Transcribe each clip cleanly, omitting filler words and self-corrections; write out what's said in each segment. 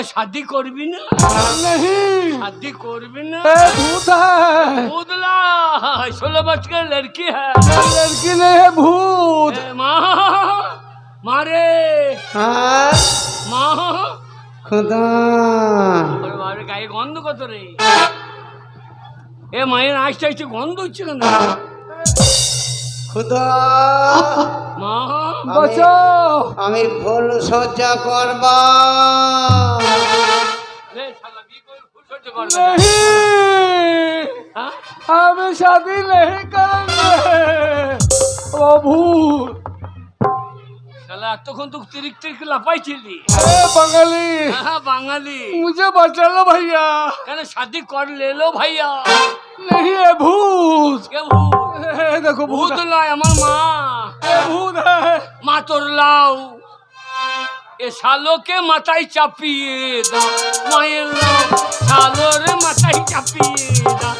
शादी करबी ना? नहीं शादी करबी ना? भूत है। भूतला 16 वर्ष की लड़की है। लड़की नहीं है भूत। मारे हाँ माँ खुदा বাড়ি গায়ে গন্ধ কত রে? এ মায়ের আসতে আসতে গন্ধ হচ্ছে কেন? খুদা মা বাঁচাও। আমি ভুল সজ্জা করবা। রে শালা বিয়ে করে ফুল সহ্য করবে না। नहीं হ্যাঁ? हम शादी नहीं करेंगे। ओ भूत শালা এতক্ষণ তো তিরিক তিরিক লাপাইছিলি। बंगाली হ্যাঁ বাঙালি। मुझे बचा लो भैया। কেন শাদি কর লেলো ভাইয়া? नहीं है भूत। কে ভূত? देखो भूत ভূত নয় আমার মা। भूत है। মা তোর লাও এ শালোকে মাথায় চাপিয়ে দাও। মায়ের লাও শালোর মাথায় চাপিয়ে দাও।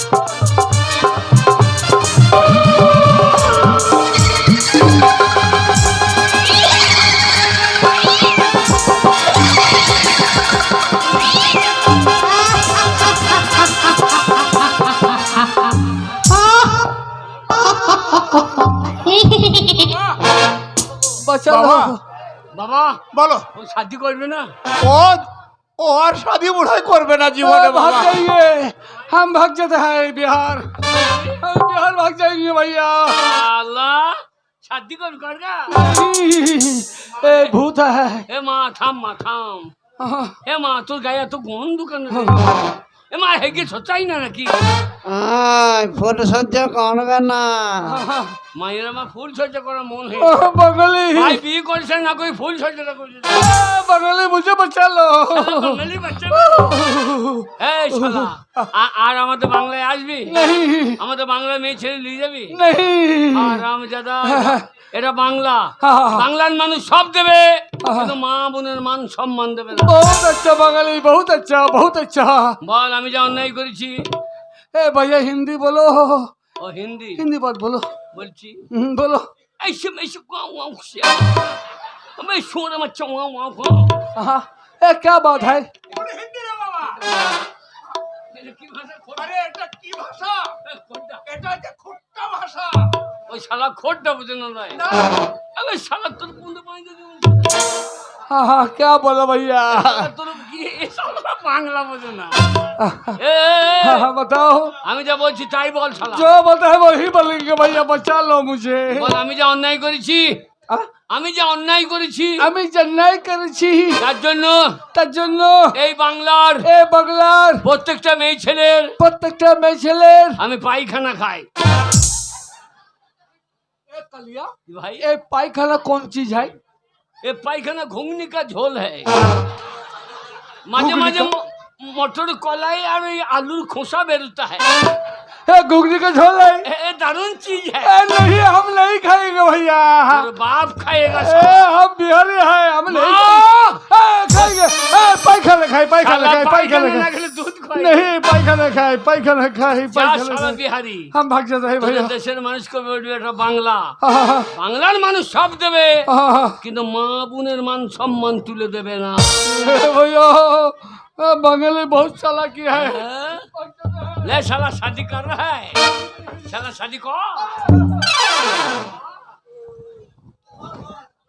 बचा बाबा। लो। বাবা বলো। ও শাদি করবে না? ও ও আর শাদি বুড়াই করবে না জীবনে भाग বাবা। जाइए। हम भाग जाते हैं बिहार। हम बिहार भाग जाएंगे भैया। আল্লাহ শাদি কর করগা। ए भूत है। এ মা থাম মা থাম। এ মা তোর গায়ে এত গন্ধ কেন রে? এ মা হেগে সচাই না নাকি? ভুল সজ্জা করবে না। মায়ের আমার ফুল সজ্জা করার মন ओ, হয়েছে। बंगाली ভাই বিয়ে করছে না কই ফুল সজ্জাটা করছে। बंगाली मुझे बचा लो। বাঙালি বাচ্চা। এই শালা আর আমাদের বাংলায় আসবি? नहीं আমাদের বাংলায় মেয়ে ছেলে নিয়ে যাবি? नहीं। আরাম জাদা এটা বাংলা। हाँ। বাংলার মানুষ সব দেবে কিন্তু মা বোনের মান সম্মান দেবে না। बहुत अच्छा बंगाली बहुत अच्छा बहुत अच्छा। বল আমি যা অন্যায় করেছি। ए भैया हिंदी बोलो। ও হিন্দি हिंदी बात बोलो। বলছি। बोलो। ऐसे में ऐसे गाँव गाँव से मैं शोर में चौंगा गाँव गाँव हाँ ए क्या बात है? হিন্দি রে বাবা। কি ভাষা খোদ আরে এটা কি ভাষা? এটা যে খুট্টা ভাষা। ওই শালা খোদটা বুঝে না নয়। আরে শালা তোর কোন পাইতে हाँ हाँ क्या बोला भैया? তোর কি এই শালা বাংলা বুঝে না। हाँ हाँ बताओ। আমি যা বলছি তাই বল শালা। जो बोलता है वही बोलेंगे भैया बचा लो मुझे। বল আমি যা অন্যায় করেছি। আহ? আমি যা অন্যায় করেছি আমি জন্নাই করেছি তার জন্য তার জন্য এই বাংলার এই বাংলার প্রত্যেকটা মেয়ে ছেলের প্রত্যেকটা মেয়ে ছেলের আমি পায়খানা খাই। ए कलिया भाई ये पायखाना कौन चीज है? ये पायखाना घुंगनी का झोल है। माझे घुंगनी माझे का? मटर कलाई और ये आलू खोसा बेरता है। ये घुगनी का झोल है। ये दारुण चीज है। ए नहीं हम नहीं खाएंगे भैया। और बाप खाएगा ए सब। हम बिहारी हैं हम नहीं माँ! खाएंगे। ए पायखाना खाए पायखाना साला खाए पायखाना पायखाना ना खाए खेले दूध खाए। नहीं पायखाना खाए पायखाना खाए जा पायखाना साला खाए। बिहारी हम भाग जाते हैं তোদের भैया। দেশের মানুষকে বলবে এটা বাংলা। हाँ हाँ বাংলার মানুষ সব দেবে हाँ हाँ কিন্তু মা বোনের মান সম্মান তুলে দেবে না। भैया बंगाली बहुत चालाकी है। हाँ? ले साला शादी कर रहा है। साला शादी कर।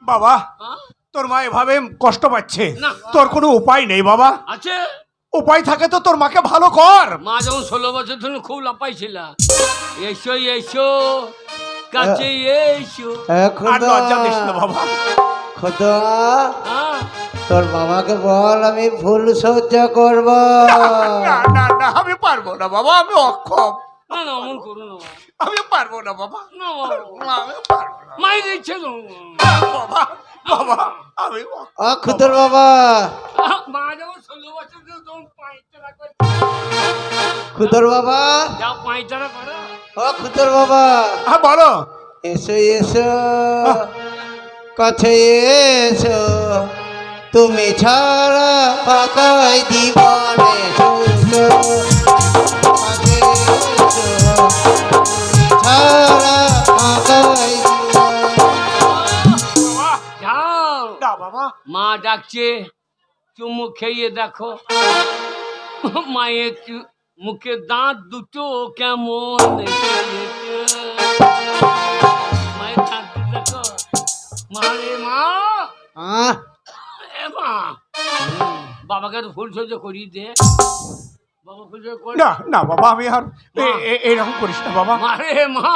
বাবা हाँ? তোর মা এভাবে কষ্ট পাচ্ছে। না। তোর কোনো উপায় নেই বাবা। আছে উপায় থাকে তো তোর মাকে ভালো কর। মা যখন 16 বছর ধরে খুব লাপাইছিল। এসো এসো কাছে এসো। আর খুদা লজ্জা দিস না বাবা। খুদা হ্যাঁ? তোর বাবাকে বল আমি ভুল সজ্জা করব। না না না আমি পারবো না বাবা, আমি অক্ষম। না না অমন করো না বাবা। আমি পারবো না বাবা। না বাবা। না, আমি পারবো না মাই দিচ্ছে তো। বাবা। বাবা আমি অক্ষম। ও খুদর বাবা মা যখন 16 বছর ধরে তখন পাঁচটা করে। খুদর বাবা যাও পাঁচটা করো। ও খুদর বাবা হ্যাঁ বলো। এসো এসো কাছে এসো তুমি ছাড়া পাকাই জীবনে সুখ। কাছে এসো, তুমি ছাড়া পাকাই জীবনে। যাও না বাবা। মা ডাকছে চুমু খেয়ে দেখো মায়ের মুখে দাঁত দুটো কেমন হয়েছে। মায়ের দাঁত দেখো মারে মা আহ, এ মা বাবাকে তো ফুল সহ্য করিয়ে দে বাবা ফুল সহ্য করে না না বাবা আমি আর এরকম করিস না বাবা। মারে মা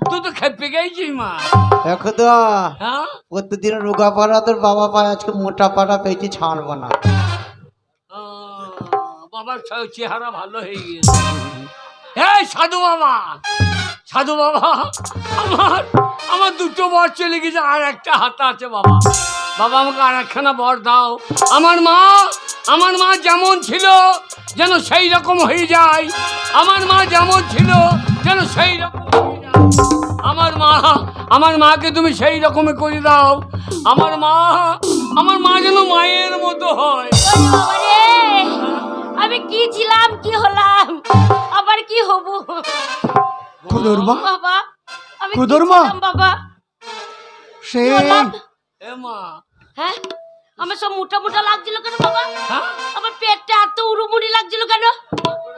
তুই তো খেপে গেছিস মা। দেখো তো হ্যাঁ প্রতিদিন রোগা পাড়া তোর বাবা পায়, আজকে মোটা পাড়া পেয়েছি, ছাড়বো না। বাবার চেহারা ভালো হয়ে গিয়েছে। এই সাধু বাবা, সাধু বাবা, আমার আমার দুটো বর চলে গেছে, আর একটা হাতা আছে বাবা। বাবা আমাকে আর একখানা বর দাও। আমার মা যেমন ছিল যেন সেই রকম হয়ে যায়। আমার মা যেমন ছিল যেন সেই রকম হয়ে যায়। আমার মাকে তুমি সেই রকমই করে দাও। আমার মা যেন মায়ের মতো হয়। ওরে বাবা রে, আমি কি ছিলাম কি হলাম আবার কি হব খুদুর মা, বাবা? আমি কি খুদুর মা। ছিলাম বাবা? সে কি হলাম? এ মা, হ্যাঁ, আমার সব মোটা মোটা লাগছিল কেন বাবা? হ্যাঁ? আমার পেটটা এত উড়ুমুড়ি লাগছিল কেন?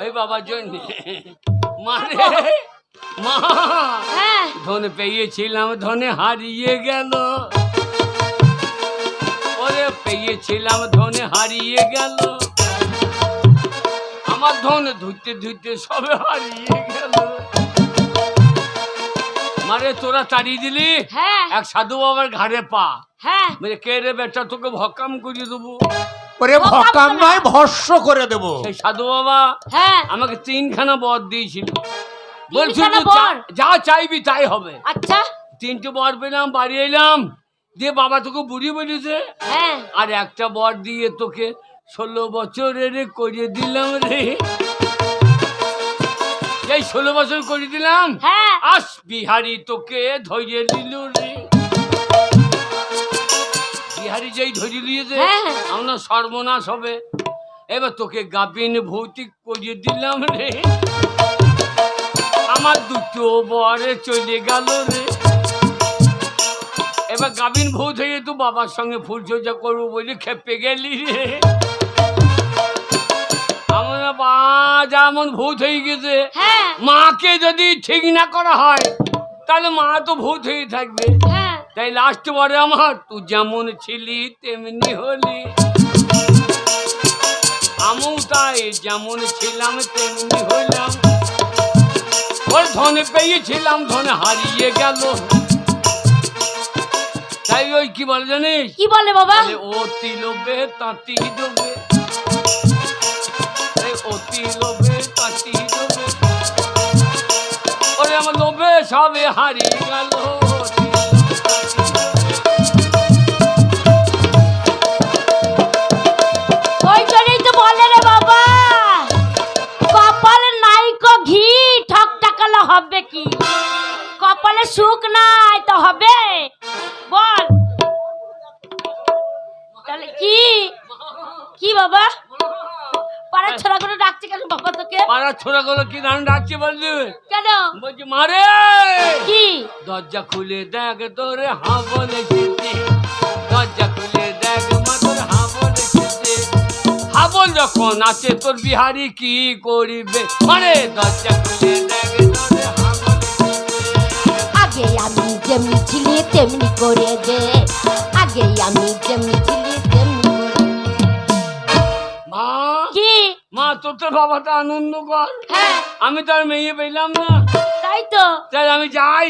এই বাবার জন্য মারে মা, হ্যাঁ, ধনে পেয়েছিলাম ধনে হারিয়ে গেল। ওরে পেয়েছিলাম ধনে হারিয়ে গেল। আমার ধনে ধুইতে ধুইতে সবে হারিয়ে গেল। মারে তোরা তাড়িয়ে দিলি হ্যাঁ, এক সাধু বাবার ঘাড়ে পা। হ্যাঁ, মানে কে রে বেটা, তোকে ভকাম করে দেবো। ওরে ভকাম নয়, ভস্য করে দেবো। সেই সাধু বাবা হ্যাঁ। আমাকে 3খানা বর দিয়েছিল। বলছিল তিনখানা বর? যা চাইবি তাই হবে। আচ্ছা, 3টে বর পেলাম, বাড়ি এলাম, দিয়ে বাবা তোকে বুড়ি বলেছে। হ্যাঁ, আর একটা বর দিয়ে তোকে 16 বছরের করে দিলাম রে। এই 16 বছর করে দিলাম। হ্যাঁ, আস বিহারি তোকে ধরিয়ে দিল রে। বিহারি যেই ধরিয়ে দিয়েছে হ্যাঁ। আমরা সর্বনাশ হবে। এবার তোকে গাবিন ভৌতিক করিয়ে দিলাম রে। আমার দুটো বরে চলে গেল রে। এবার গাবিন ভূত হয়ে তুই বাবার সঙ্গে ফুল সজ্জা করবো বলে খেপে গেলি রে। আমার বা যেমন ভূত হয়ে গেছে, হ্যাঁ, মাকে যদি ঠিক না করা হয় তাহলে মা তো ভূত হয়ে থাকবে। হ্যাঁ। তাই লাস্ট বারে আমার তুই যেমন ছিলি তেমনি হলি। আমিও তাই যেমন ছিলাম তেমনি হইলাম। ওর ধনে পেয়েছিলাম ধনে হারিয়ে গেল। তাই ওই কি বলে জানিস, কি বলে বাবা? বলে অতি লোভে তাঁতি ডোবে। অতি লোভে তাঁতি ডোবে। ওরে আমার লোভে সবে হারিয়ে গেল। ওই জন্যই তো বলে রে বাবা, কপালে নাই কো ঘি ঠক টাকালে হবে কি? কপালে সুখ নাই তো হবে? বল তাহলে কি বাবা? পাড়ার ছোড়া করে ডাকছে কেন বাবা তোকে? পাড়ার ছোড়া গুলো কি নাম ডাকছে বলছি? কেন? বলছি মারে কি? দরজা খুলে দেখ তোরে হা বলেছি। দরজা খুলে দেখ মা তোর হা বলেছি। হাবল যখন আছে তোর বিহারি কি করিবে? মানে দরজা খুলে দেখ তোরে হা বলেছি। আগে আমি যেমনি ছিলি তেমনি করে দে। আগে আমি যেমনি ছিলি তেমনি করে দে। মা, কি? মা তোর তো বাবাটা আনন্দ কর। হ্যাঁ, আমি তো আর মেয়ে পেলাম না, তাই তো। তাই আমি যাই।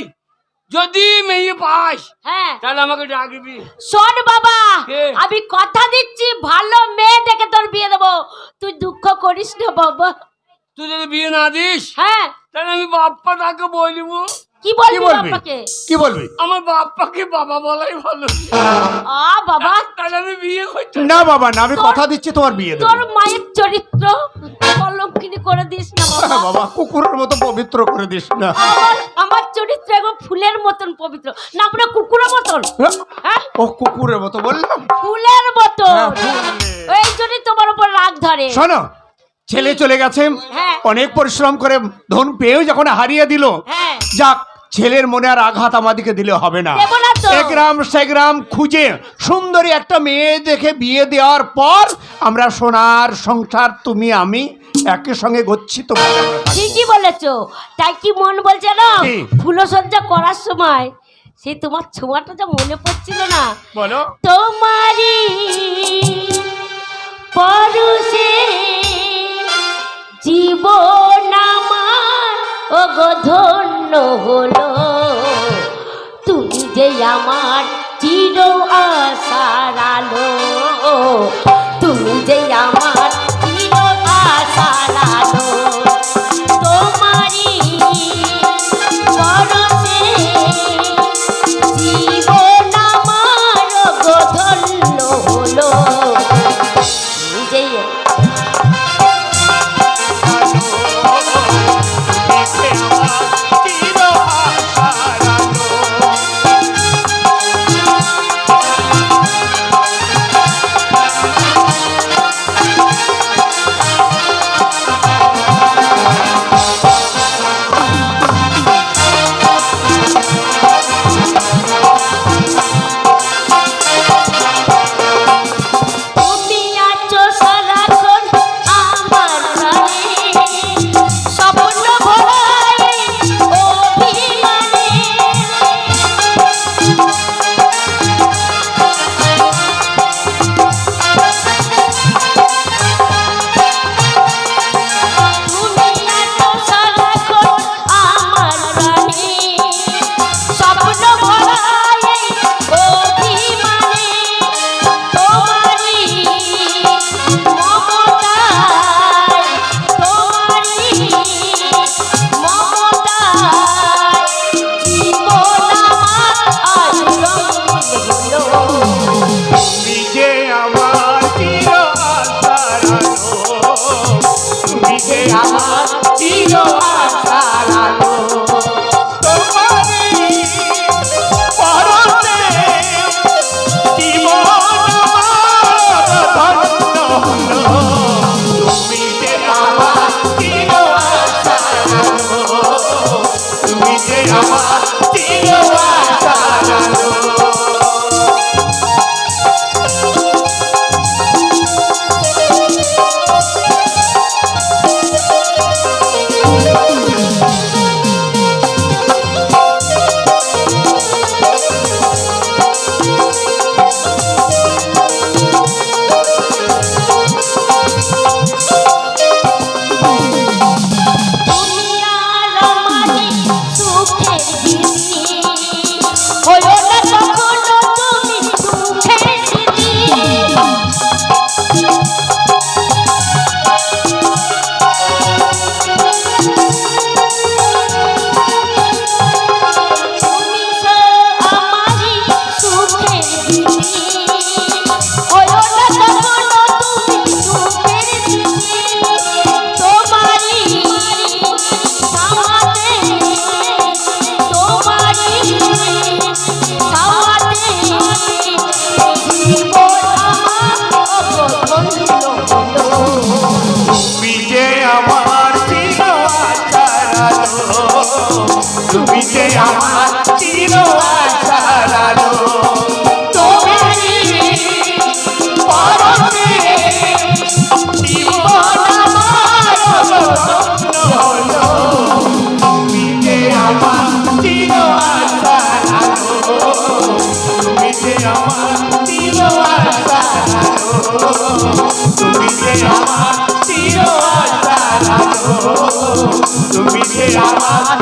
যদি মেয়ে পাস হ্যাঁ, তাহলে আমাকে ডাকবি। শোন বাবা, কে? আমি কথা দিচ্ছি ভালো মেয়ে দেখে তোর বিয়ে দেবো। তুই দুঃখ করিস না বাবা। তুই যদি বিয়ে না দিস হ্যাঁ, তাহলে আমি বাপ্পাটাকে বলবো। কি বলবি বলবি? বাবাকে? কি বলবি? আমার বাপ্পাকে বাবা বলাই ভালো। বাবা, তাহলে আমি বিয়ে করতে না বাবা না, আমি কথা দিচ্ছি তোমার বিয়ে দেবো। তোর মায়ের চরিত্র অলক্ষিনী করে দিস না বাবা। বাবা কুকুরের মতো পবিত্র করে দিস না। আমার চরিত্র একদম ফুলের মতন পবিত্র, না পুরো কুকুরের মতন। হ্যাঁ, ও কুকুরের মতো বললাম? ফুলের মতন। হ্যাঁ, ফুলের। এই জন্যই তোমার উপর রাগ ধরে। শোনো, ছেলে চলে গেছে, হ্যাঁ। অনেক পরিশ্রম করে ধন পেয়েও যখন হারিয়ে দিল, হ্যাঁ, যাক ছেলের মনে আর আঘাত আমাদেরকে দিলে হবে না। দেব না তো। এগ্রাম সেগ্রাম খুঁজে সুন্দরী একটা মেয়ে দেখে বিয়ে দেওয়ার পর আমরা সোনার সংসার তুমি আমি একই সঙ্গে গচ্ছিত ভাবে আমরা থাকবো। ঠিকই বলেছো। তাই কি মন বলছে না, কি? ফুলসজ্জা করার সময় সেই তোমার ছোঁয়াটা যা মনে পড়ছিল না, বলো। তোমারই পরশে জীবন আমার ওগো ধন্য হলো, তুমি যে আমার চির আশার আলো, তুমি যে আমার চির আশার আলো, তোমারই পরশে জীবন আমার ওগো ধন্য হলো, তুমি যে তুমি আছো সারাক্ষণ আমার প্রাণে, স্বপ্ন ভরায় অভিমানে, তুমি আছো সারাক্ষণ আমার প্রাণে, স্বপ্ন ভরায় অভিমানে, তোমারই মমতায়, তোমারই মমতায় জীবন আমার রঙিন হলো, তুমি যে আমার চির আশার আলো, তুমি যে আমার চির আশার আলো, তোমারই পরশে জীবন আমার ধন্য হলো, তুমি যে আমার চির আশার আলো, তুমি যে আমার চির আশার আলো। তুমি আর আমারই সুখের দিদি, হলো না কখনো তুমি সুখের দিদি, তুমি আমারই সুখের দিদি, হলো না কখনো তুমি সুখের দিদি, তোমারই সাওয়াতে, তোমারই সাওয়াতে জীবন আমার ধন্য হলো, তুমি যে আমার চির আশার আলো, তুমি যে আমার চির আশার আলো, তোমারই পরশে জীবন আমার ধন্য হলো, তুমি যে আমার চির আশার আলো, তুমি যে আমার চির আশার আলো, তুমি যে আমার চির আশার আলো, তুমি যে আমার